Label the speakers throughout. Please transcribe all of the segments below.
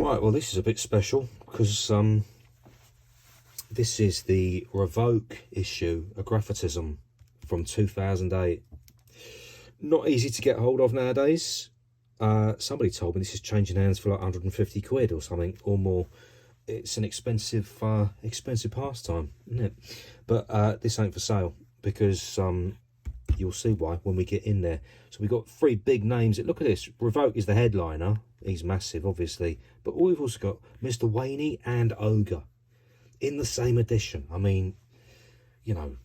Speaker 1: Right, well this is a bit special because this is the Revok issue of Graphotism from 2008. Not easy to get hold of nowadays. Somebody told me this is changing hands for like 150 quid or something or more. It's an expensive pastime, isn't it? But this ain't for sale because you'll see why when we get in there. So we've got three big names. Look at this. Revok is the headliner. He's massive, obviously. But we've also got Mr Wany and Ogre in the same edition. I mean, you know,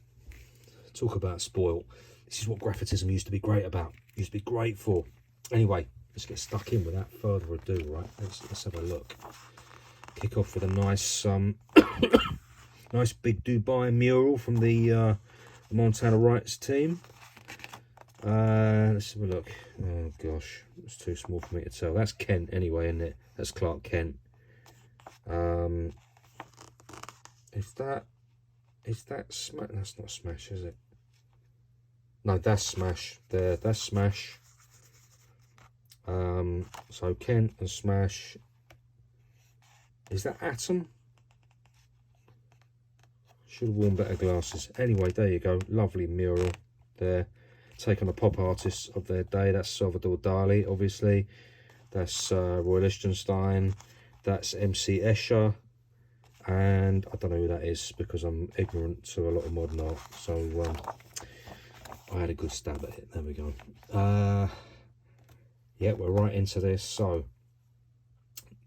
Speaker 1: talk about spoil. This is what Graphotism used to be great about. Used to be great for. Anyway, let's get stuck in without further ado, right? Let's have a look. Kick off with a nice nice big Dubai mural from the Montana Rights team. Let's have a look. Oh gosh, it's too small for me to tell. That's Kent anyway, isn't it? That's Clark Kent. Is that Smash? That's not Smash, is it? No, that's Smash. There, that's Smash. So Kent and Smash. Is that Atom? Should have worn better glasses. Anyway, there you go. Lovely mural there. Take on the pop artists of their day. That's Salvador Dali, obviously. That's Roy Lichtenstein. That's MC Escher. And I don't know who that is because I'm ignorant to a lot of modern art. So I had a good stab at it. There we go. Yeah, we're right into this. So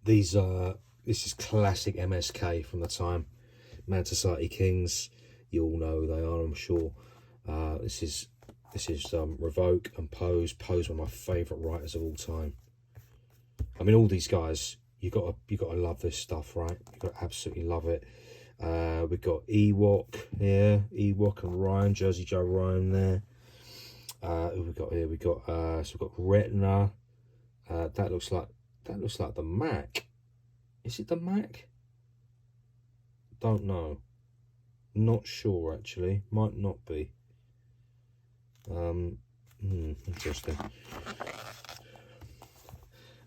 Speaker 1: these this is classic MSK from the time. Mad Society Kings. You all know who they are, I'm sure. This is Revok and Pose. Pose, one of my favourite writers of all time. I mean, all these guys, you got to love this stuff, right? You got to absolutely love it. We've got Ewok here, Ewok and Ryan, Jersey Joe Ryan there. Who we got here? We got so we've got Retina. That looks like the Mac. Is it the Mac? Don't know. Not sure actually. Might not be. Interesting.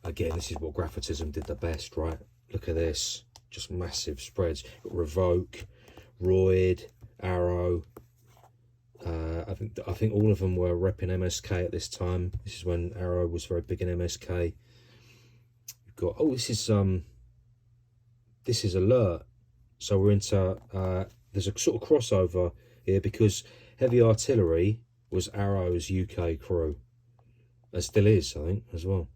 Speaker 1: Again, this is what Graphotism did the best, right? Look at this. Just massive spreads. Got Revok, Royd, Arrow. I think all of them were repping MSK at this time. This is when Arrow was very big in MSK. We've got this is Alert. So we're into there's a sort of crossover here because Heavy Artillery was Arrow's UK crew. It still is, I think, as well.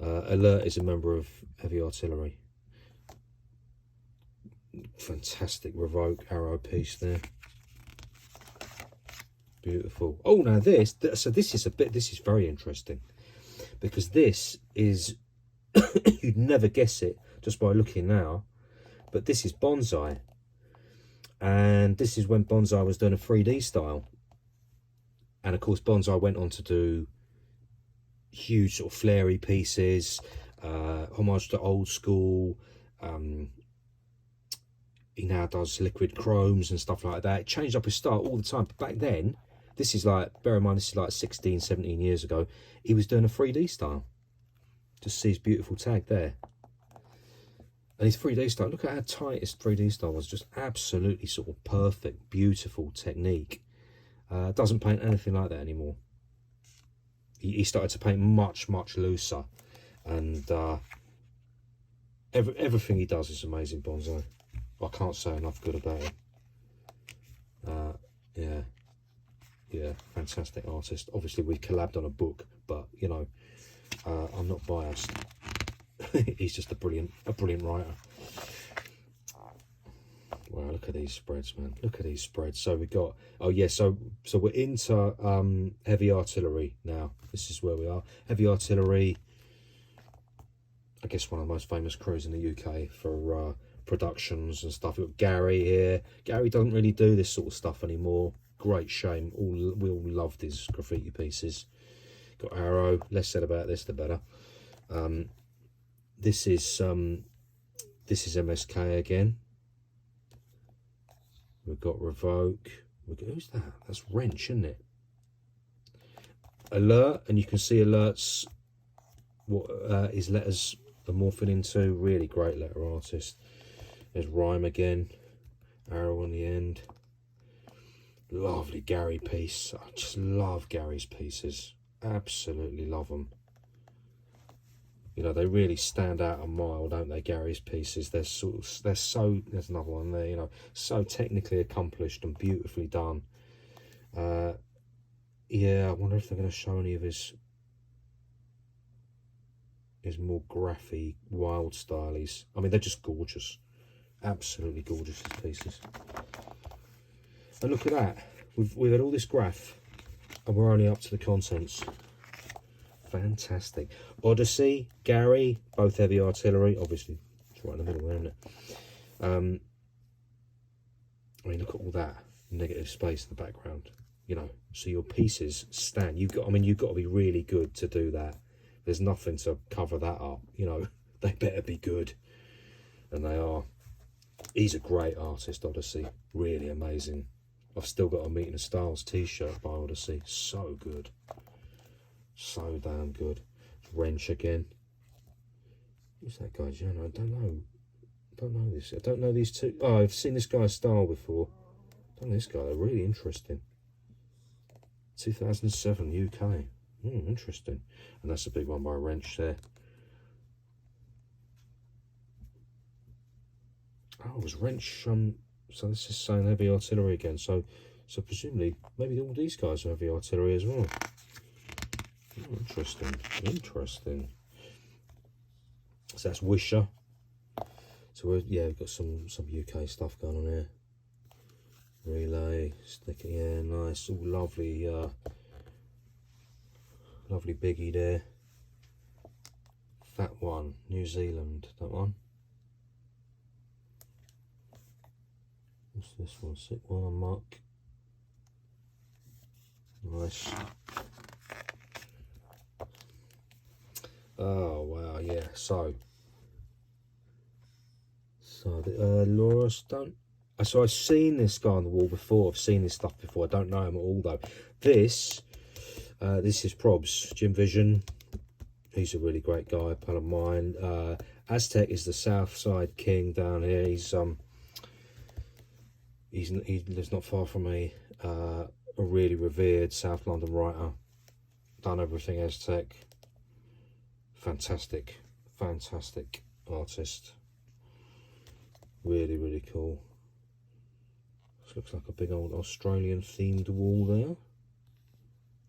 Speaker 1: Alert is a member of Heavy Artillery. Fantastic Revok Arrow piece there. Beautiful. Oh, now this is very interesting because this is you'd never guess it just by looking now, but this is Bonsai, and this is when Bonsai was doing a 3D style, and of course Bonsai went on to do huge sort of flary pieces, homage to old school. He now does liquid chromes and stuff like that. It changed up his style all the time, but back then, this is like, bear in mind, this is like 16, 17 years ago, he was doing a 3D style. Just see his beautiful tag there. And his 3D style, look at how tight his 3D style was. Just absolutely sort of perfect, beautiful technique. Doesn't paint anything like that anymore. He started to paint much, much looser. And everything he does is amazing, Bonsai. I can't say enough good about him. Yeah, fantastic artist. Obviously, we collabed on a book, but you know, I'm not biased. He's just a brilliant writer. Wow, look at these spreads, man. Look at these spreads. So we got, oh yeah, so we're into Heavy Artillery now. This is where we are. Heavy Artillery, I guess one of the most famous crews in the UK for productions and stuff. We've got Gary here. Gary doesn't really do this sort of stuff anymore. Great shame. We all loved his graffiti pieces. Got Arrow. Less said about this, the better. This is MSK again. We've got Revok. Who's that? That's Wrench, isn't it? Alert, and you can see Alert's what his letters are morphing into. Really great letter artist. There's Rhyme again, arrow on the end. Lovely Gary piece. I just love Gary's pieces. Absolutely love them. You know, they really stand out a mile, don't they, Gary's pieces? They're so, there's another one there, you know, so technically accomplished and beautifully done. Yeah, I wonder if they're going to show any of his more graphy, wild stylies. I mean, they're just gorgeous. Absolutely gorgeous, these pieces. And look at that. We've had all this graph, and we're only up to the contents. Fantastic. Odyssey, Gary, both heavy artillery. Obviously, it's right in the middle there, isn't it? I mean, look at all that negative space in the background. You know, so your pieces stand. You've got to be really good to do that. There's nothing to cover that up. You know, they better be good, and they are. He's a great artist, Odyssey. Really amazing. I've still got a Meeting of Styles t-shirt by Odyssey. So good. So damn good. Wrench again. Who's that guy, Jan? I don't know. I don't know this. I don't know these two. Oh, I've seen this guy's style before. I don't know this guy. They're really interesting. 2007 UK. Interesting. And that's a big one by Wrench there. Oh, it was Wrench. So this is saying heavy artillery again. So presumably, maybe all these guys are heavy artillery as well. Interesting. Interesting. So that's Wisher. So we've got some UK stuff going on here. Relay, stick it, yeah, nice, all lovely, lovely biggie there. That one, New Zealand, that one. What's this one? Sick one on Mark. Nice. Oh wow, yeah. So Laura Stunt. So I've seen this guy on the wall before. I've seen this stuff before. I don't know him at all though. This is Probs, Jim Vision. He's a really great guy, pal of mine. Aztec is the South Side King down here. He lives not far from me. A really revered South London writer. Done everything Aztec. Fantastic artist. Really, really cool. This looks like a big old Australian themed wall there.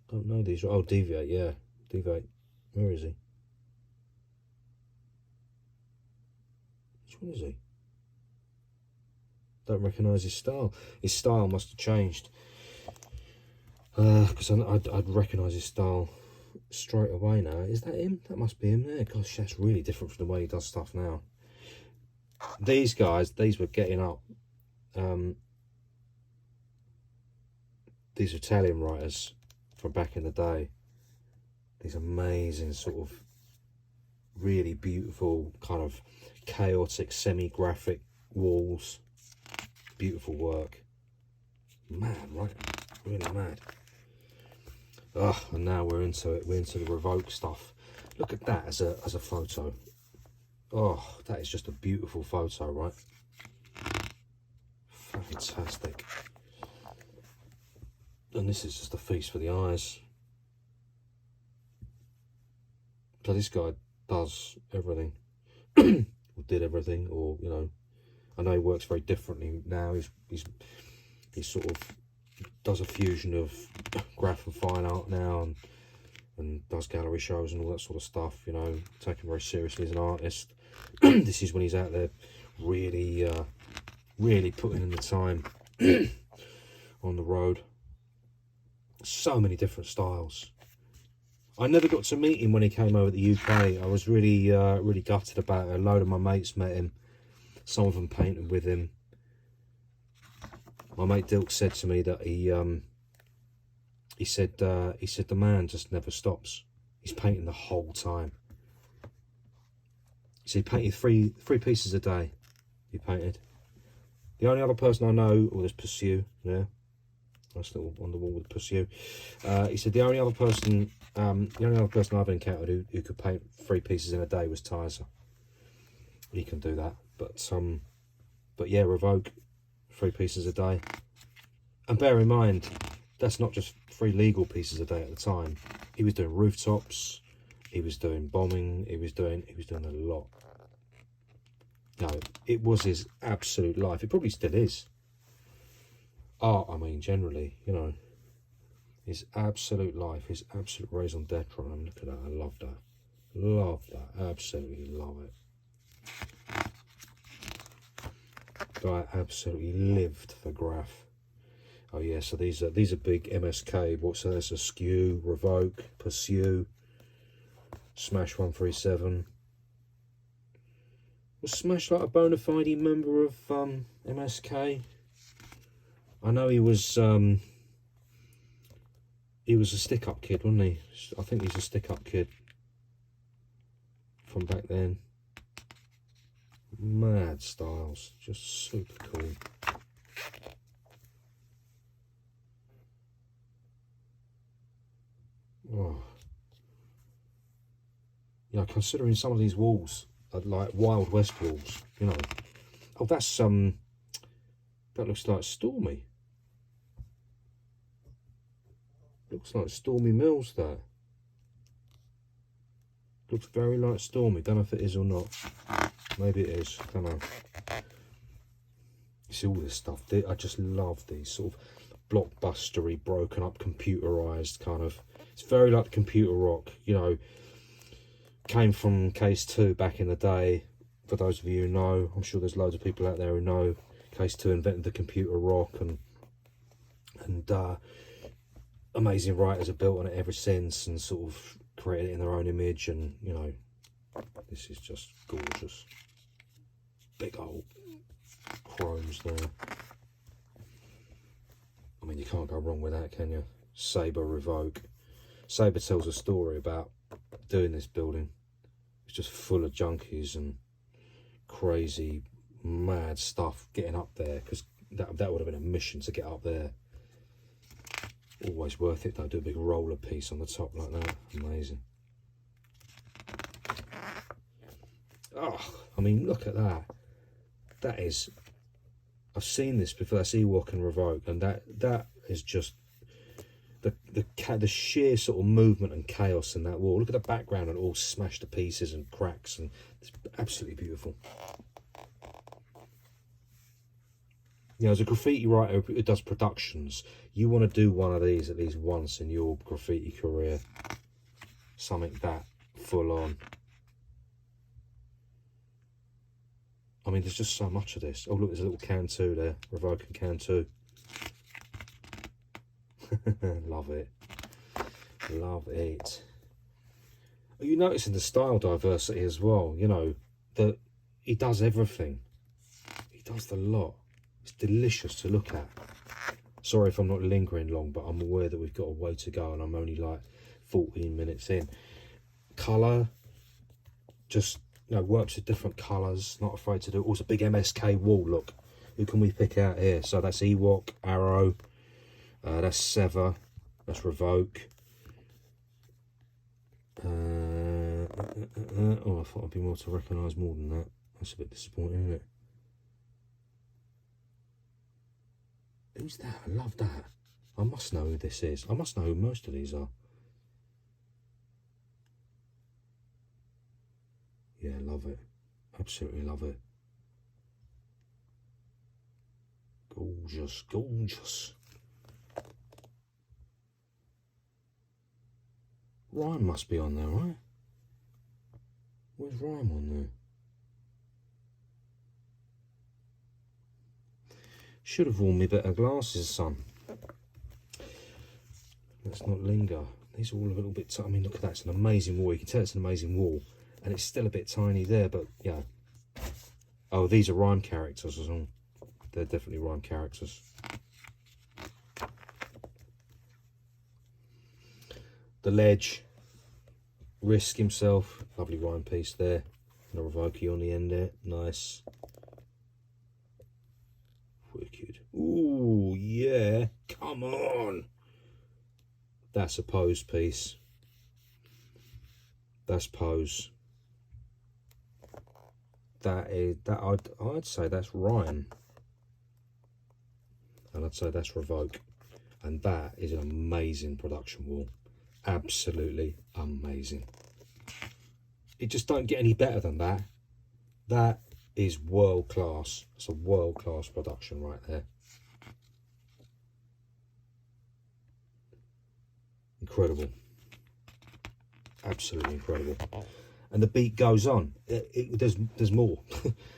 Speaker 1: Don't know these. Oh, Deviate, yeah. Deviate. Where is he? Which one is he? Don't recognise his style. His style must have changed. Because I'd recognise his style straight away now. Is that him? That must be him there. Gosh, that's really different from the way he does stuff now. These guys, these were getting up. These Italian writers from back in the day. These amazing sort of really beautiful kind of chaotic semi-graphic walls. Beautiful work. Mad, right? Really mad. Oh, and now we're into it. We're into the Revok stuff. Look at that as a photo. Oh, that is just a beautiful photo, right? Fantastic. And this is just a feast for the eyes. So this guy does everything. Or did everything, or, you know, I know he works very differently now. He's sort of does a fusion of graph and fine art now, and does gallery shows and all that sort of stuff, you know, taken very seriously as an artist. This is when he's out there really really putting in the time on the road. So many different styles. I never got to meet him when he came over to the UK. I was really really gutted about it. A load of my mates met him. Some of them painted with him. My mate Dilk said to me that he said the man just never stops. He's painting the whole time. So he painted three pieces a day. He painted. The only other person I know, well, there's Pursue, yeah, nice little on the wall with Pursue. He said the only other person I've encountered who could paint 3 pieces in a day was Tyser. he can do that. But yeah, Revok, 3 pieces a day. And bear in mind, that's not just 3 legal pieces a day at the time. He was doing rooftops, he was doing bombing, he was doing a lot. No, it was his absolute life. It probably still is. Art, I mean, generally, you know, his absolute life, his absolute raison d'etre. And look at that, I love that. Love that, absolutely love it. Guy absolutely lived for graph. Oh yeah, so these are big MSK. What's that? There's a Skew, Revok, Pursue, Smash 137. Was Smash like a bona fide member of MSK? I know he was a stick-up kid, wasn't he? I think he's a stick-up kid from back then. Mad styles, just super cool. Oh. Yeah, considering some of these walls are like Wild West walls, you know. Oh, that's that looks like Stormy. Looks like Stormy Mills there. Looks very like Stormy. Don't know if it is or not. Maybe it is. Don't know. You see all this stuff. I just love these sort of blockbustery, broken up, computerized kind of. It's very like the computer rock, you know. Came from Case 2 back in the day. For those of you who know, I'm sure there's loads of people out there who know. Case 2 invented the computer rock, and amazing writers have built on it ever since and sort of created it in their own image. And you know, this is just gorgeous. Big old chromes there. I mean, you can't go wrong with that, can you? Sabre Revok. Sabre tells a story about doing this building. It's just full of junkies and crazy, mad stuff getting up there, because that would have been a mission to get up there. Always worth it though. Do a big roller piece on the top like that. Amazing. Oh, I mean, look at that. That is, I've seen this before. That's Ewok and Revok, and that is just the sheer sort of movement and chaos in that wall. Look at the background and all smashed to pieces and cracks, and it's absolutely beautiful. You know, as a graffiti writer who does productions, you want to do one of these at least once in your graffiti career. Something that full on. I mean, there's just so much of this. Oh, look, there's a little can too there. Revok and can too. Love it. Love it. Are you noticing the style diversity as well? You know, that he does everything. He does the lot. It's delicious to look at. Sorry if I'm not lingering long, but I'm aware that we've got a way to go and I'm only like 14 minutes in. Colour, just, you know, works with different colours, not afraid to do it. Also, big MSK wall, look. Who can we pick out here? So that's Ewok, Arrow, that's Sever, that's Revok. Oh, I thought I'd be more to recognise more than that. That's a bit disappointing, isn't it? Who's that? I love that. I must know who this is. I must know who most of these are. Yeah, love it. Absolutely love it. Gorgeous, gorgeous. Rhyme must be on there, right? Where's Rhyme on there? Should have worn me better glasses, son. Let's not linger. These are all a little bit tight. I mean, look at that. It's an amazing wall. You can tell it's an amazing wall. And it's still a bit tiny there, but yeah. Oh, these are rhyme characters as well. They're definitely rhyme characters. The Ledge. Risk himself. Lovely rhyme piece there. And a Revok on the end there. Nice. Wicked. Ooh, yeah. Come on. That's a pose piece. That's pose. I'd say that's Ryan, and I'd say that's Revok, and that is an amazing production wall, absolutely amazing. It just don't get any better than that. That is world class. It's a world class production right there. Incredible, absolutely incredible. And the beat goes on. There's more.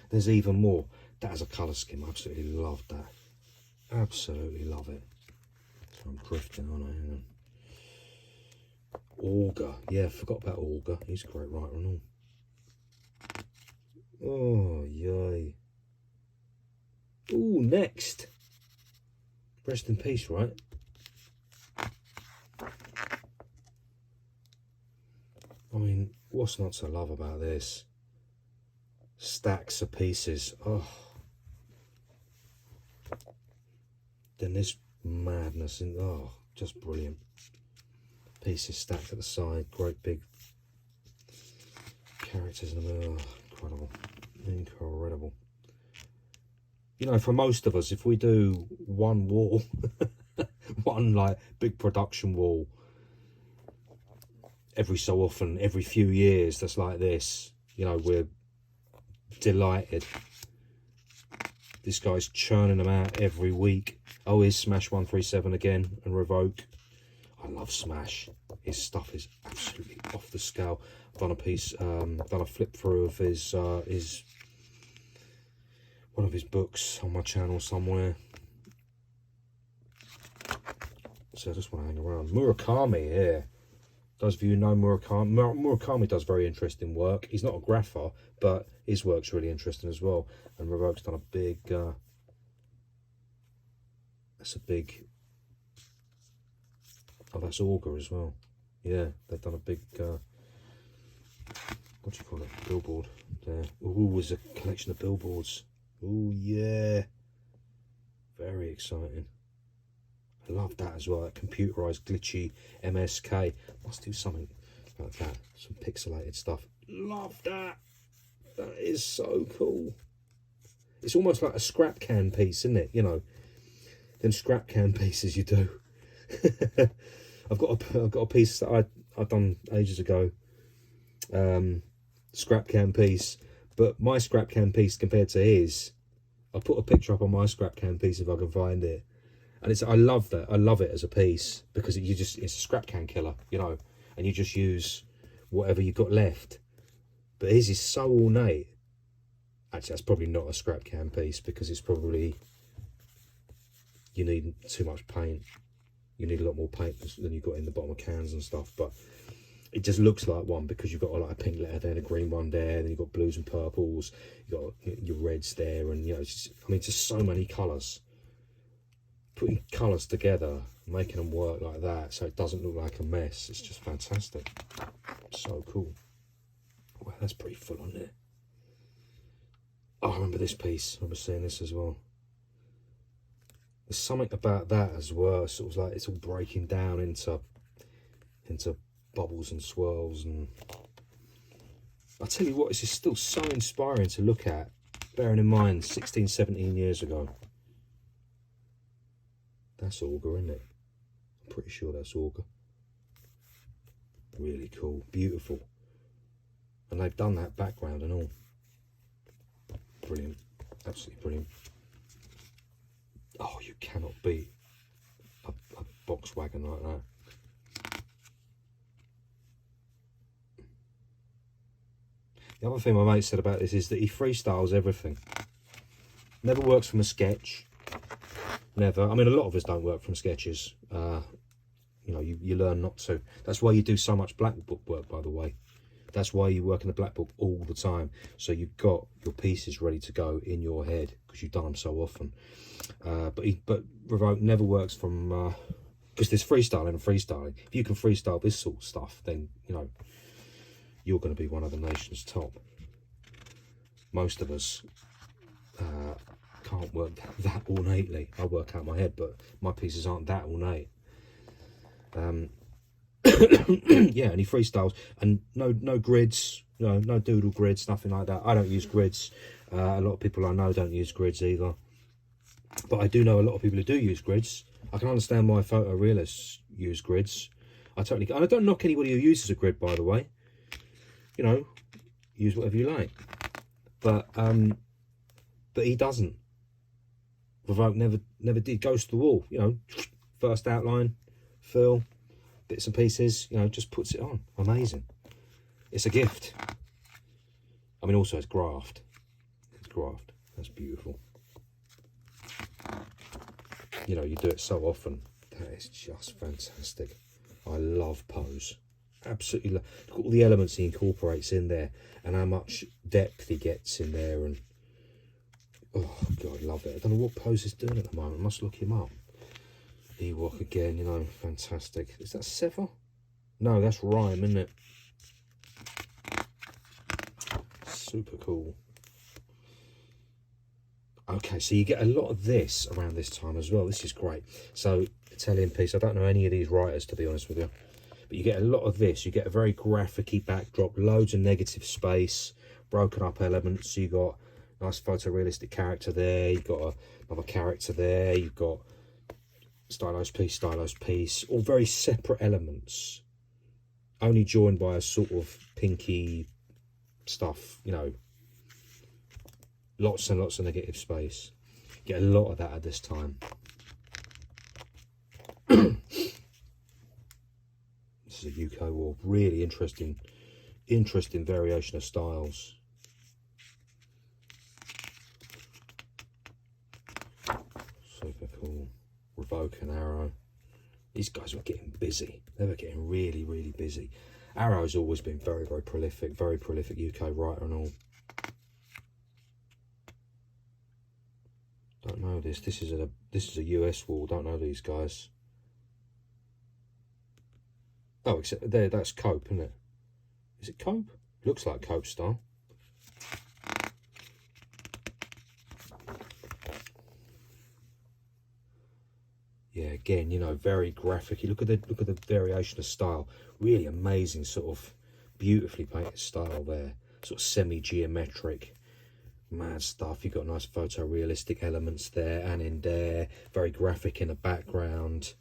Speaker 1: There's even more. That is a colour scheme. I absolutely love that. Absolutely love it. I'm drifting, aren't I? Hang on. Ogre. Yeah, I forgot about Ogre. He's a great writer and all. Oh, yay. Ooh, next. Rest in peace, right? I mean, what's not to love about this? Stacks of pieces. Oh. Then this madness. Oh, just brilliant. Pieces stacked at the side. Great big characters in the middle. Oh, incredible. Incredible. You know, for most of us, if we do one wall, one like big production wall, every so often, every few years, that's like this, you know, we're delighted. This guy's churning them out every week. Oh, here's Smash 137 again, and Revok. I love Smash. His stuff is absolutely off the scale. I've done a piece, done a flip through of his one of his books on my channel somewhere. So I just want to hang around. Murakami here. Those of you who know Murakami does very interesting work. He's not a grapher, but his work's really interesting as well. And Revok's done a big, that's a big, oh, that's Ogre as well. Yeah, they've done a big, what do you call it, billboard there. Ooh, there's a collection of billboards. Ooh, yeah. Very exciting. I love that as well, that computerized, glitchy MSK. Must do something like that, some pixelated stuff. Love that. That is so cool. It's almost like a scrap can piece, isn't it? You know, them scrap can pieces you do. I've got a piece that I've done ages ago, scrap can piece. But my scrap can piece compared to his, I'll put a picture up on my scrap can piece if I can find it. And I love that. I love it as a piece because it's a scrap can killer, you know, and you just use whatever you've got left. But his is so ornate. Actually, that's probably not a scrap can piece because it's probably, you need too much paint. You need a lot more paint than you've got in the bottom of cans and stuff. But it just looks like one because you've got like a pink letter there, and a green one there, then you've got blues and purples, you've got your reds there, and you know, it's just, I mean, just so many colours. Putting colours together, making them work like that so it doesn't look like a mess, it's just fantastic. So cool. Wow, that's pretty full on there. Oh, I remember this piece. I remember seeing this as well. There's something about that as well. Sort of like it's all breaking down into bubbles and swirls, and I tell you what, this is still so inspiring to look at, bearing in mind 16, 17 years ago. That's Ogre, isn't it? I'm pretty sure that's Ogre. Really cool, beautiful. And they've done that background and all. Brilliant, absolutely brilliant. Oh, you cannot beat a box wagon like that. The other thing my mate said about this is that he freestyles everything. Never works from a sketch. Never. I mean, a lot of us don't work from sketches. You know, you learn not to. That's why you do so much black book work, by the way. That's why you work in the black book all the time. So you've got your pieces ready to go in your head because you've done them so often. But Revok never works from, because there's freestyling and freestyling. If you can freestyle this sort of stuff, then, you know, you're going to be one of the nation's top. Most of us can't work that ornately. I work out my head, but my pieces aren't that ornate. Yeah, and he freestyles, and no grids, You know, no doodle grids, nothing like that. I don't use grids. A lot of people I know don't use grids either. But I do know a lot of people who do use grids. I can understand why photorealists use grids. I don't knock anybody who uses a grid, by the way. You know, use whatever you like. But he doesn't. Revok never did. Goes to the wall, you know, first outline, fill, bits and pieces, you know, just puts it on. Amazing. It's a gift. I mean, also it's graft. It's graft. That's beautiful. You know, you do it so often. That is just fantastic. I love Pose. Absolutely love. Look at all the elements he incorporates in there and how much depth he gets in there. And oh God, I love it. I don't know what Pose is doing at the moment. I must look him up. Ewok again, you know, fantastic. Is that Sever? No, that's Rhyme, isn't it? Super cool. Okay, so you get a lot of this around this time as well. This is great. So, Italian piece. I don't know any of these writers, to be honest with you. But you get a lot of this. You get a very graphic-y backdrop, loads of negative space, broken up elements. So you got a nice photorealistic character there. You've got another character there. You've got stylized piece. All very separate elements. Only joined by a sort of pinky stuff, you know. Lots and lots of negative space. Get a lot of that at this time. This is a UK war. Really interesting variation of styles. Super cool. Revok and Arrow. These guys were getting busy. They were getting really, really busy. Arrow's always been very, very prolific UK writer and all. Don't know this. This is a US wall. Don't know these guys. Oh, except there, that's Cope, isn't it? Is it Cope? Looks like Cope style. Yeah, again, you know, very graphic. You look at the variation of style. Really amazing, sort of beautifully painted style there. Sort of semi-geometric. Mad stuff. You've got nice photorealistic elements there and in there, very graphic in the background,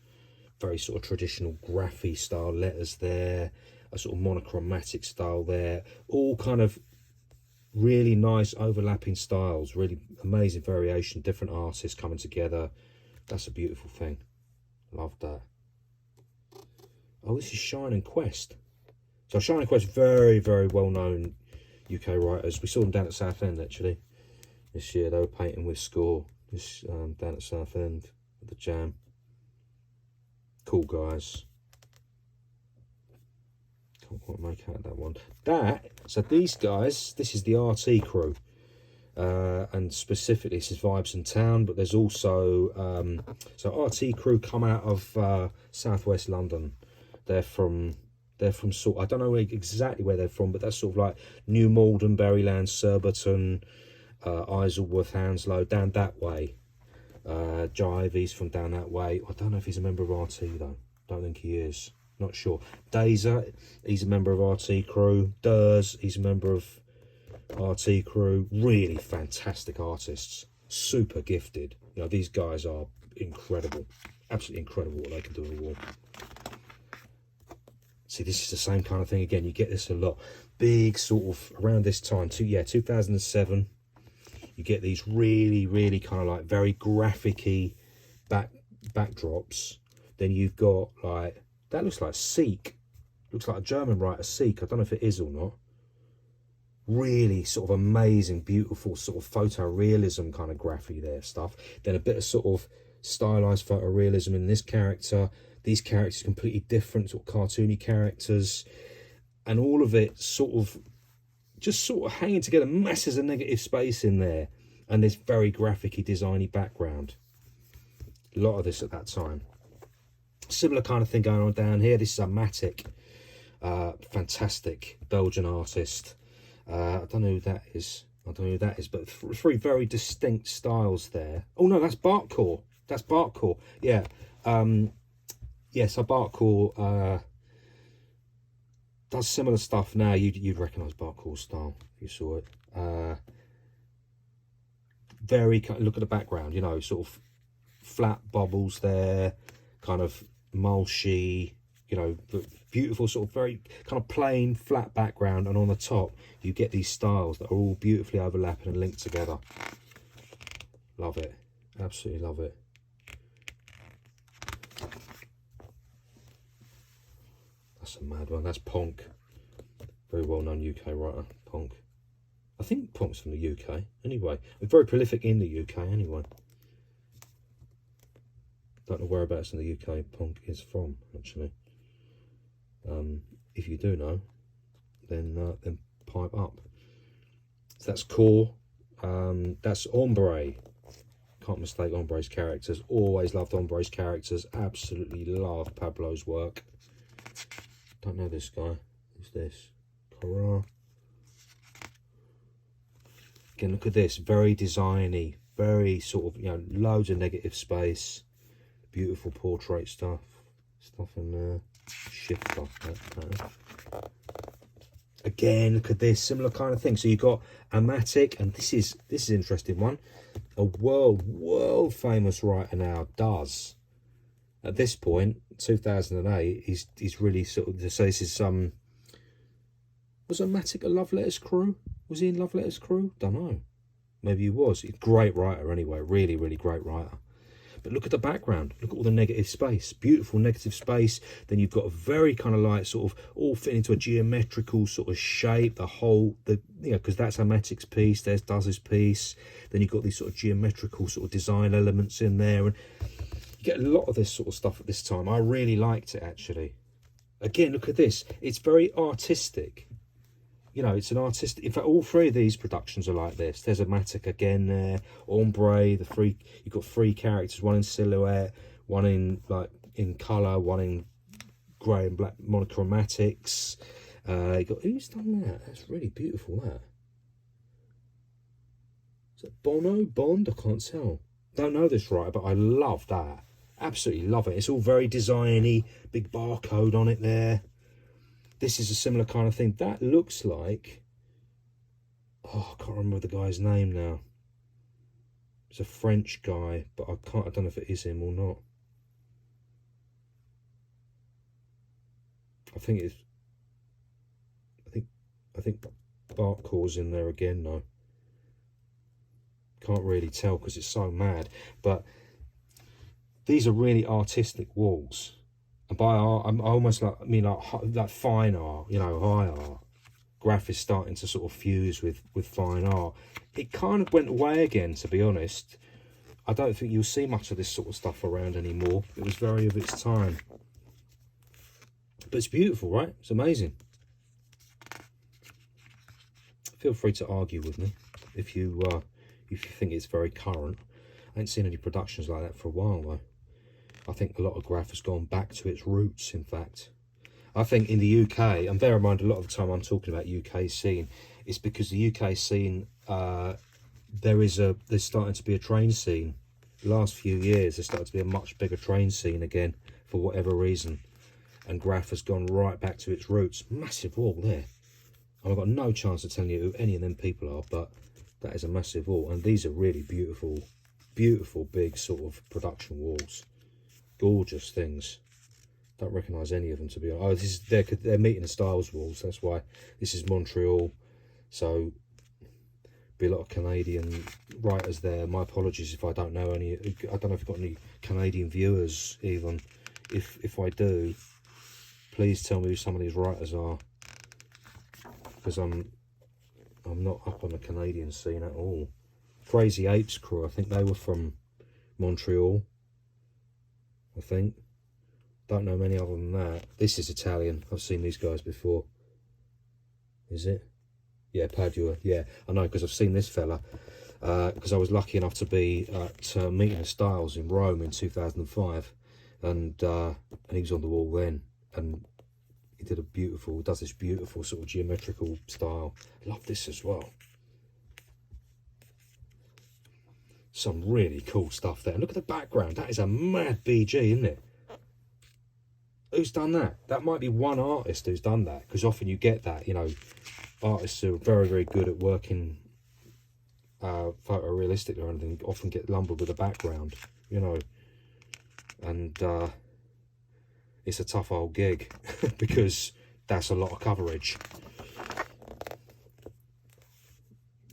Speaker 1: very sort of traditional graphy style letters there, a sort of monochromatic style there, all kind of really nice overlapping styles, really amazing variation, different artists coming together. That's a beautiful thing. Love that. Oh, this is Shine and Quest. So Shine and Quest, very, very well known UK writers. We saw them down at Southend actually this year. They were painting with Score down at Southend at the Jam. Cool guys. Can't quite make out that one. So these guys, this is the RT crew, and specifically this is Vibes in Town, but there's also so RT crew come out of southwest London. They're from sort, I don't know exactly where they're from, but that's sort of like New Malden, Berryland, Surbiton, Isleworth, Hounslow, down that way. Jive, he's from down that way. I don't know if he's a member of RT though. Don't think he is. Not sure. Dazer, he's a member of RT crew. Durs, he's a member of RT crew. Really fantastic artists. Super gifted. You know, these guys are incredible. Absolutely incredible what they can do on the wall. See, this is the same kind of thing again. You get this a lot. Big sort of around this time, 2007. You get these really, really kind of like very graphic-y backdrops. Then you've got like, that looks like Seek. Looks like a German writer, Seek. I don't know if it is or not. Really sort of amazing, beautiful sort of photorealism kind of graphy there stuff. Then a bit of sort of stylized photorealism in this character. These characters completely different, sort of cartoony characters, and all of it sort of just sort of hanging together, masses of negative space in there, and this very graphic-y, designy background. A lot of this at that time. Similar kind of thing going on down here. This is a Matic, fantastic Belgian artist. I don't know who that is. But three very distinct styles there. Oh no, that's Barkcore. That's Barkcore. Yeah. Yes, a Barkcore does similar stuff now. You'd recognise Barcore's style if you saw it. Very, look at the background, you know, sort of flat bubbles there, kind of mulchy, you know, beautiful, sort of very kind of plain flat background, and on the top you get these styles that are all beautifully overlapping and linked together. Love it, absolutely love it. That's a mad one. That's Ponk, very well known UK writer, Ponk. I think Ponk's from the UK anyway. Very prolific in the UK anyway. Don't know whereabouts in the UK Ponk is from, actually. If you do know, then pipe up. So that's Core. That's Ombre. Can't mistake Ombre's characters. Always loved Ombre's characters. Absolutely love Pablo's work. Don't know this guy. Who's this? Cora. Again, look at this. Very designy. Very sort of, you know, loads of negative space. Beautiful portrait stuff. Stuff in there. Shifter. Again, look at this. Similar kind of thing. So you've got Amatic, and this is an interesting one. A world famous writer now does. At this point, 2008, he's really sort of, so this is was Amatic a Love Letters crew? Was he in Love Letters crew? Don't know. Maybe he was. He's a great writer anyway. Really, really great writer. But look at the background. Look at all the negative space. Beautiful negative space. Then you've got a very kind of like sort of all fit into a geometrical sort of shape. You know, because that's Amatic's piece. There's Daz's piece. Then you've got these sort of geometrical sort of design elements in there. And you get a lot of this sort of stuff at this time. I really liked it, actually. Again, look at this. It's very artistic. You know, it's an artistic. In fact, all three of these productions are like this. There's Amatic again there. Ombre, you've got three characters, one in silhouette, one in colour, one in grey and black monochromatics. You got, who's done that? That's really beautiful, that. Is it Bond? I can't tell. Don't know this writer, but I love that. Absolutely love it. It's all very designy, big barcode on it there. This is a similar kind of thing. That looks like, oh, I can't remember the guy's name now. It's a French guy, but I don't know if it is him or not. I think Barcore's in there again though. Can't really tell because it's so mad. But these are really artistic walls. And by art, I almost like fine art, you know, high art. Graph is starting to sort of fuse with fine art. It kind of went away again, to be honest. I don't think you'll see much of this sort of stuff around anymore. It was very of its time. But it's beautiful, right? It's amazing. Feel free to argue with me if you think it's very current. I ain't seen any productions like that for a while, though. I think a lot of graph has gone back to its roots, in fact. I think in the UK, and bear in mind a lot of the time I'm talking about UK scene, it's because the UK scene, there's starting to be a train scene. The last few years, there's starting to be a much bigger train scene again, for whatever reason. And graph has gone right back to its roots. Massive wall there. I've got no chance of telling you who any of them people are, but that is a massive wall. And these are really beautiful, beautiful, big sort of production walls. Gorgeous things. Don't recognise any of them, to be honest. Oh, this is they're meeting the Styles walls. That's why this is Montreal. So be a lot of Canadian writers there. My apologies if I don't know any. I don't know if you've got any Canadian viewers even. If I do, please tell me who some of these writers are, because I'm not up on the Canadian scene at all. Crazy Apes crew, I think they were from Montreal. I think. Don't know many other than that. This is Italian. I've seen these guys before. Is it? Yeah, Padua. Yeah, I know, because I've seen this fella. Because I was lucky enough to be at Meeting of Styles in Rome in 2005. And he was on the wall then. And he does this beautiful sort of geometrical style. Love this as well. Some really cool stuff there. Look at the background. That is a mad BG, isn't it? Who's done that? That might be one artist who's done that, because often you get that, you know, artists who are very, very good at working photorealistic or anything often get lumbered with a background, you know, and it's a tough old gig because that's a lot of coverage.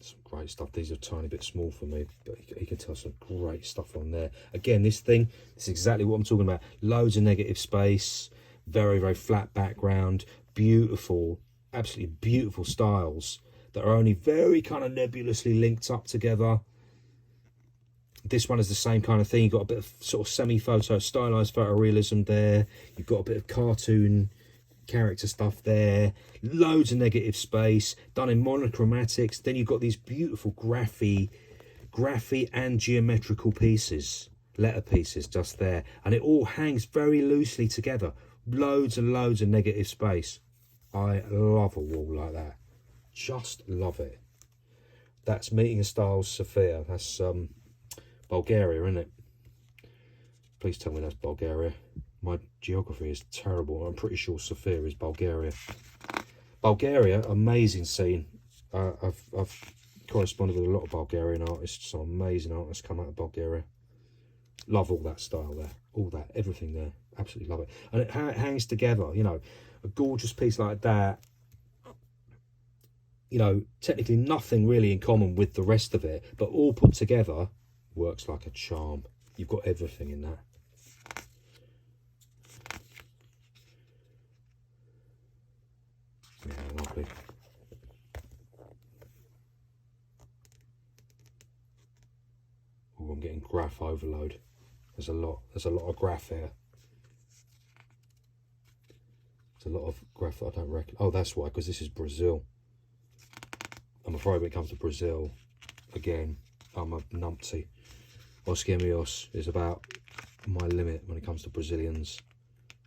Speaker 1: Some great stuff. These are a tiny bit small for me, but you can tell some great stuff on there. Again, this is exactly what I'm talking about. Loads of negative space, very, very flat background, beautiful, absolutely beautiful styles that are only very kind of nebulously linked up together. This one is the same kind of thing. You've got a bit of sort of semi-photo, stylized photorealism there. You've got a bit of cartoon character stuff there. Loads of negative space, done in monochromatics. Then you've got these beautiful graphy and geometrical pieces, letter pieces just there. And it all hangs very loosely together. Loads and loads of negative space. I love a wall like that. Just love it. That's Meeting of Styles Sofia. That's Bulgaria, isn't it? Please tell me that's Bulgaria. My geography is terrible. I'm pretty sure Sofia is Bulgaria. Bulgaria, amazing scene. I've corresponded with a lot of Bulgarian artists. Some amazing artists come out of Bulgaria. Love all that style there. All that, everything there. Absolutely love it. And how it hangs together, you know, a gorgeous piece like that. You know, technically nothing really in common with the rest of it, but all put together works like a charm. You've got everything in that. Yeah, lovely. Oh, I'm getting graph overload. There's a lot of graph here. There's a lot of graph. I don't reckon. Oh, that's why, because this is Brazil. I'm afraid when it comes to Brazil, again, I'm a numpty. Oscar Mios is about my limit when it comes to Brazilians.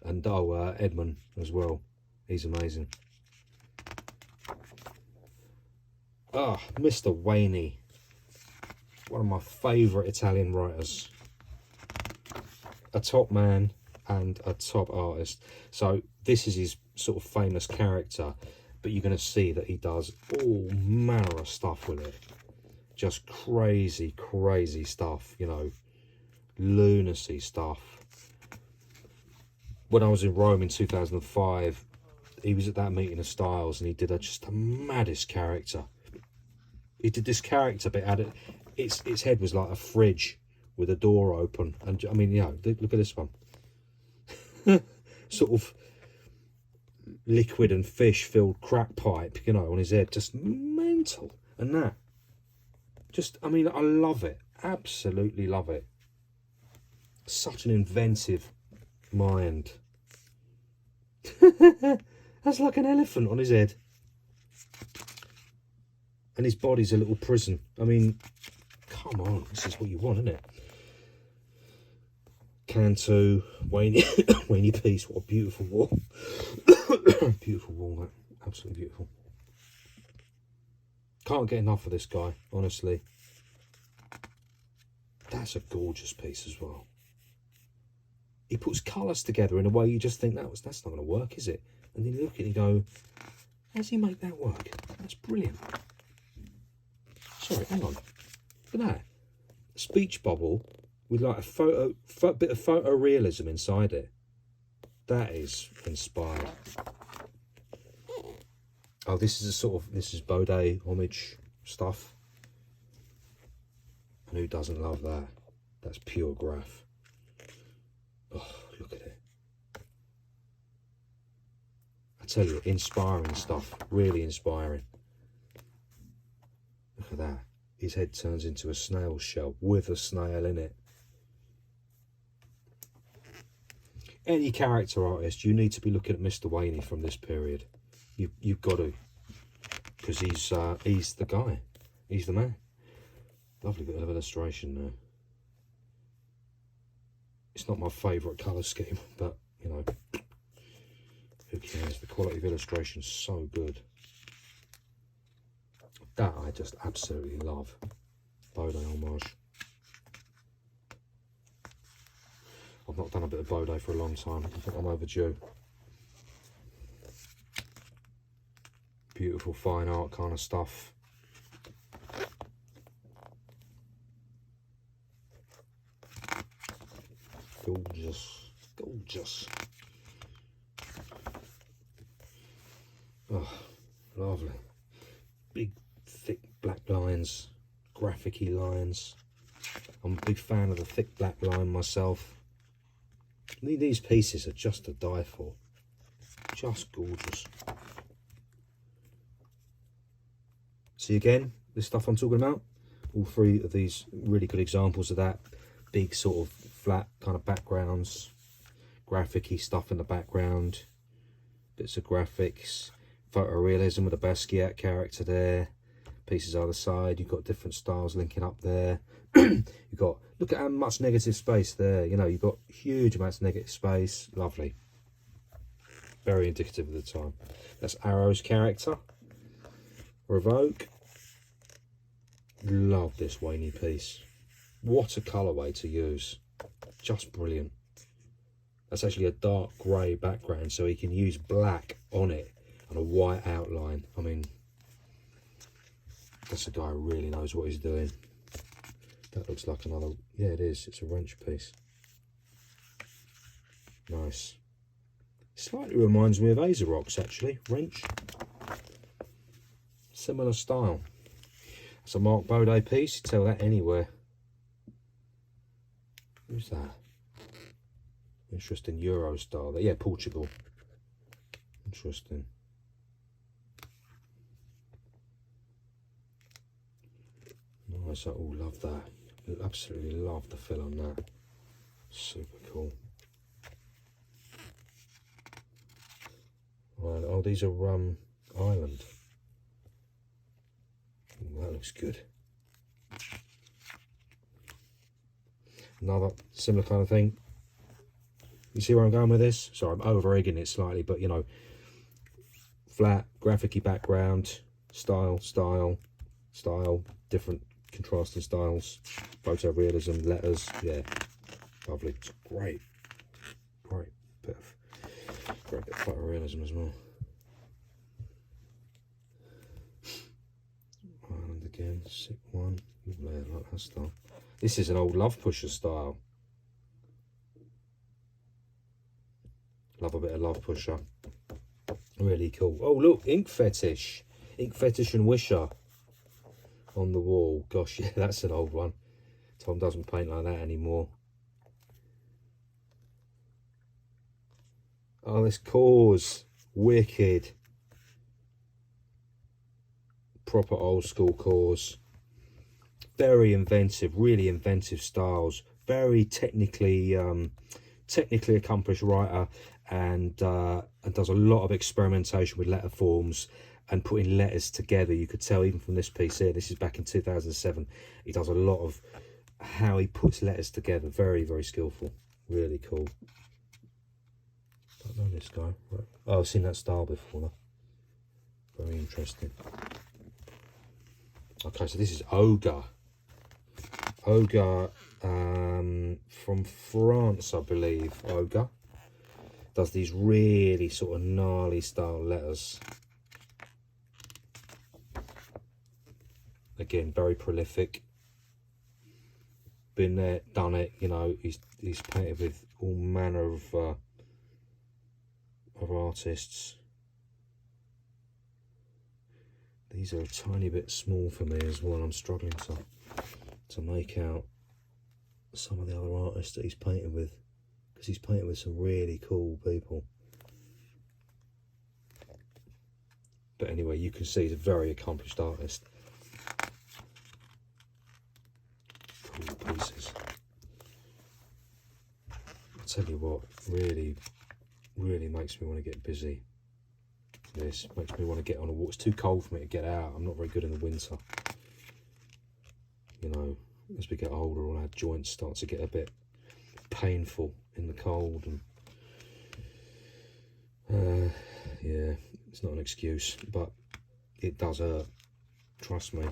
Speaker 1: And Edmund as well. He's amazing. Mr Wany. One of my favourite Italian writers. A top man and a top artist. So this is his sort of famous character. But you're going to see that he does all manner of stuff with it. Just crazy, crazy stuff, you know. Lunacy stuff. When I was in Rome in 2005, he was at that meeting of styles and he did just the maddest character. He did this character, but its head was like a fridge with a door open. And I mean, you know, look at this one. Sort of liquid and fish filled crack pipe, you know, on his head. Just mental. And that, just, I mean, I love it. Absolutely love it. Such an inventive mind. That's like an elephant on his head. And his body's a little prison. I mean, come on, this is what you want, isn't it? Canto, Wany piece, what a beautiful wall. Beautiful wall, that. Absolutely beautiful. Can't get enough of this guy, honestly. That's a gorgeous piece as well. He puts colours together in a way you just think that's not going to work, is it? And then you look at it and you go, how does he make that work? That's brilliant. Sorry, hang on. Look at that. A speech bubble with like a bit of photorealism inside it. That is inspired. Oh, this is this is Baudet homage stuff. And who doesn't love that? That's pure graph. Oh, look at it. I tell you, inspiring stuff. Really inspiring. Look at that. His head turns into a snail shell with a snail in it. Any character artist, you need to be looking at Mr Wany from this period. You've got to, because he's the guy. He's the man. Lovely bit of illustration there. It's not my favourite colour scheme, but you know, who cares? The quality of illustration is so good. That I just absolutely love. Baudet homage. I've not done a bit of Bode for a long time. I think I'm overdue. Beautiful fine art kind of stuff. Gorgeous, gorgeous. Oh, lovely. Big, thick black lines, graphic-y lines. I'm a big fan of the thick black line myself. These pieces are just to die for. Just gorgeous. See again, this stuff I'm talking about? All three of these really good examples of that. Big sort of flat kind of backgrounds. Graphic-y stuff in the background. Bits of graphics. Photorealism with a Basquiat character there. Pieces either side. You've got different styles linking up there. You've got, look at how much negative space there. You know, you've got huge amounts of negative space. Lovely. Very indicative of the time. That's Arrow's character. Revok. Love this Wany piece. What a colourway to use. Just brilliant. That's actually a dark grey background, so he can use black on it and a white outline. I mean, that's a guy who really knows what he's doing. That looks like another, yeah it is, it's a wrench piece. Nice. Slightly reminds me of Azerox actually, wrench. Similar style. It's a Mark Bode piece, you tell that anywhere. Who's that? Interesting Euro style there. Yeah, Portugal. Interesting. Nice, I all love that. Absolutely love the fill on that. Super cool. Right, oh, these are Ireland. Ooh, that looks good. Another similar kind of thing. You see where I'm going with this? Sorry, I'm over egging it slightly, but you know, flat, graphic-y background, style, different contrasting styles, photorealism, letters, yeah, lovely. It's great bit of photorealism as well. And again, sick one. Ooh, I like that style. This is an old Love Pusher style. Love a bit of Love Pusher. Really cool. Oh look, Ink Fetish. Ink Fetish and Wisher on the wall. Gosh, yeah, that's an old one. Tom doesn't paint like that anymore. Oh, this cause. Wicked. Proper old school cause. Very inventive, really inventive styles. Very technically accomplished writer, and does a lot of experimentation with letter forms and putting letters together. You could tell even from this piece here, this is back in 2007, he does a lot of how he puts letters together. Very, very skillful. Really cool. Don't know this guy. Right. Oh, I've seen that style before though. Very interesting. Okay, so this is Ogre. Ogre from France, I believe. Ogre does these really sort of gnarly style letters. Again, very prolific. Been there, done it. You know, he's painted with all manner of artists. These are a tiny bit small for me as well. I'm struggling to make out some of the other artists that he's painted with, because he's painted with some really cool people. But anyway, you can see he's a very accomplished artist. Cool pieces. I'll tell you what, really makes me want to get busy. This makes me want to get on a walk. It's too cold for me to get out. I'm not very good in the winter. You know, as we get older, all our joints start to get a bit painful in the cold, and yeah, it's not an excuse, but it does hurt. Trust me.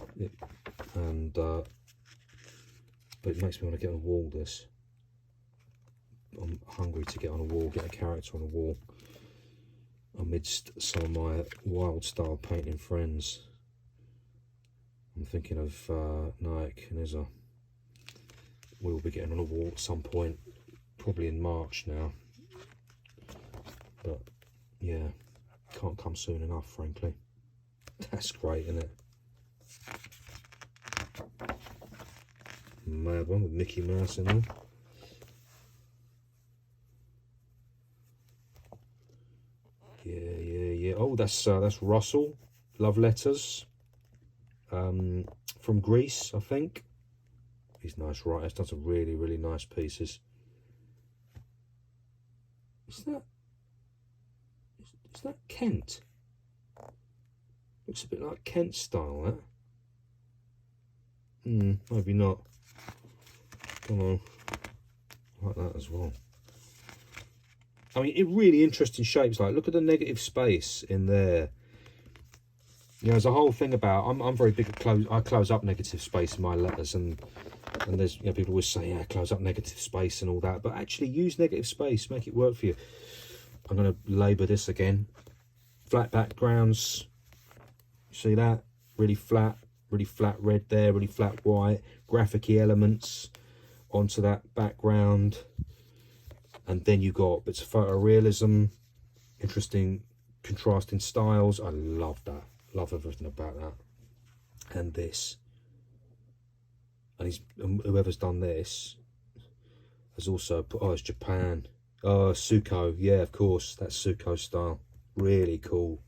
Speaker 1: But it makes me want to get on a wall. This I'm hungry to get on a wall, get a character on a wall amidst some of my wild style painting friends. I'm thinking of Nike and Izza. We'll be getting on a wall at some point, probably in March now. But yeah, can't come soon enough, frankly. That's great, isn't it? Mad one with Mickey Mouse in there. Yeah. Oh, that's Russell. Love letters. From Greece, I think. He's nice writers. Done some really nice pieces. Is that Kent? Looks a bit like Kent style, that. Maybe not. Don't know. I like that as well. I mean, really interesting shapes. Like, look at the negative space in there. You know, there's a whole thing about. I'm very big at I close up negative space in my letters, and there's, you know, people always say, yeah, close up negative space and all that, but actually use negative space, make it work for you. I'm going to labour this again. Flat backgrounds. You see that? Really flat red there, really flat white. Graphic-y elements onto that background. And then you got bits of photorealism, interesting contrasting styles. I love that. Love everything about that. And this. And whoever's done this has also put, oh, it's Japan. Oh, Suko. Yeah, of course. That's Suko style. Really cool.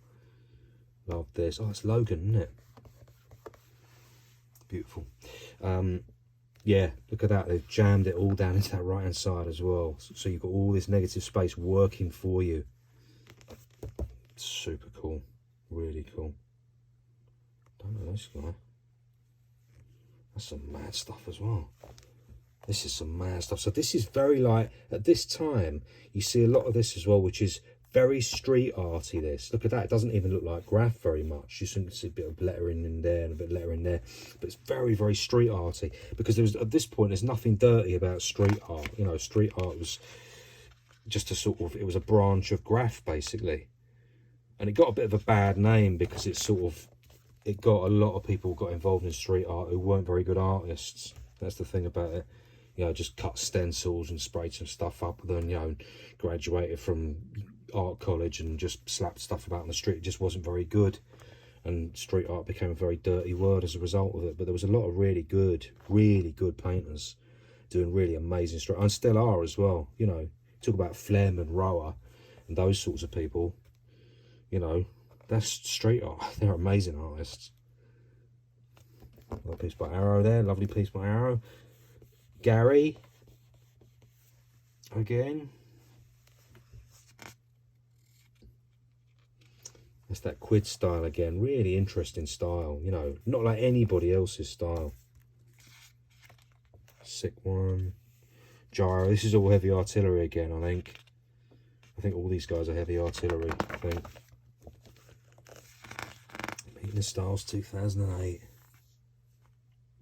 Speaker 1: Love this. Oh, it's Logan, isn't it? Beautiful. Yeah, look at that. They've jammed it all down into that right hand side as well. So you've got all this negative space working for you. Super cool. Really cool. Don't know this guy. That's some mad stuff as well. This is some mad stuff. So this is very, like, at this time, you see a lot of this as well, which is very street arty. This, look at that. It doesn't even look like graph very much. You can see a bit of lettering in there and a bit of lettering there, but it's very street arty, because there was, at this point, there's nothing dirty about street art. You know, street art was just a sort of, it was a branch of graph basically, and it got a bit of a bad name because it sort of, it got a lot of people got involved in street art who weren't very good artists. That's the thing about it. You know, just cut stencils and sprayed some stuff up, then, you know, graduated from art college and just slapped stuff about on the street. It just wasn't very good, and street art became a very dirty word as a result of it. But there was a lot of really good painters doing really amazing street art, and still are as well. You know, talk about Flem and Rower and those sorts of people. You know, that's street art. They're amazing artists. Another piece by Arrow there, lovely piece by Arrow. Gary again. That's that quid style again. Really interesting style, you know, not like anybody else's style. Sick one. Gyro. This is all heavy artillery again, I think. I think all these guys are heavy artillery, I think. Meeting the Styles 2008.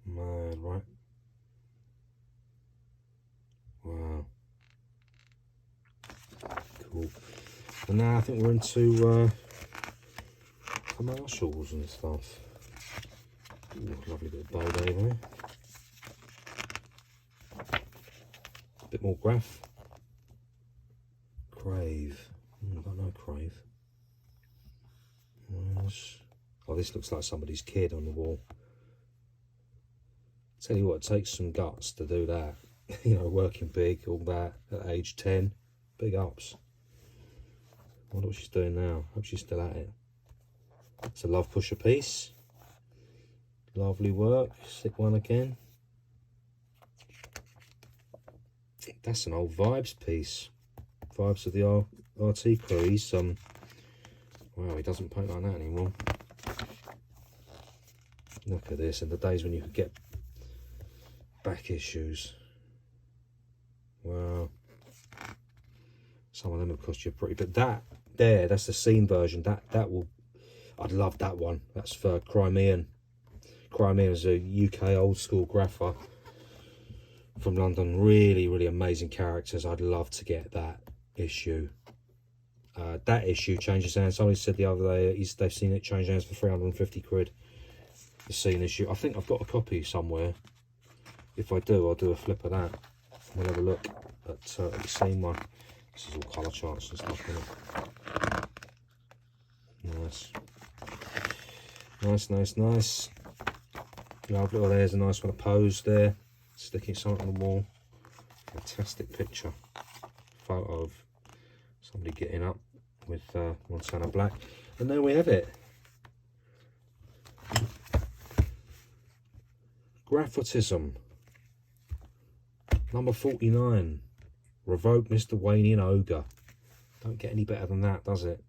Speaker 1: Mad, right? Wow. Cool. And now I think we're into commercials and stuff. Ooh, lovely bit of bow there. A bit more graph. Crave. I don't know Crave. Oh, this looks like somebody's kid on the wall. Tell you what, it takes some guts to do that. You know, working big, all that, at age 10. Big ups. I wonder what she's doing now. Hope she's still at it. It's a Love Pusher piece. Lovely work. Sick one again. That's an old Vibes piece. Vibes of the RT crew. He's, wow, he doesn't paint like that anymore. Look at this. In the days when you could get back issues. Wow. Some of them have cost you pretty, but that there, that's the scene version. That will, I'd love that one. That's for Crimean. Crimean is a UK old school grapher from London. Really, really amazing characters. I'd love to get that issue. That issue changes hands. Somebody said the other day they've seen it change hands for 350 quid. The scene issue. I think I've got a copy somewhere. If I do, I'll do a flip of that. We'll have a look at the scene one. This is all colour charts and stuff, isn't it? Nice. Nice, nice, nice. Lovely. Oh, there's a nice one, a pose there. Sticking something on the wall. Fantastic picture. Photo of somebody getting up with Montana Black. And there we have it. Graphotism. Number 49. Revok, Mr Wany and Ogre. Don't get any better than that, does it?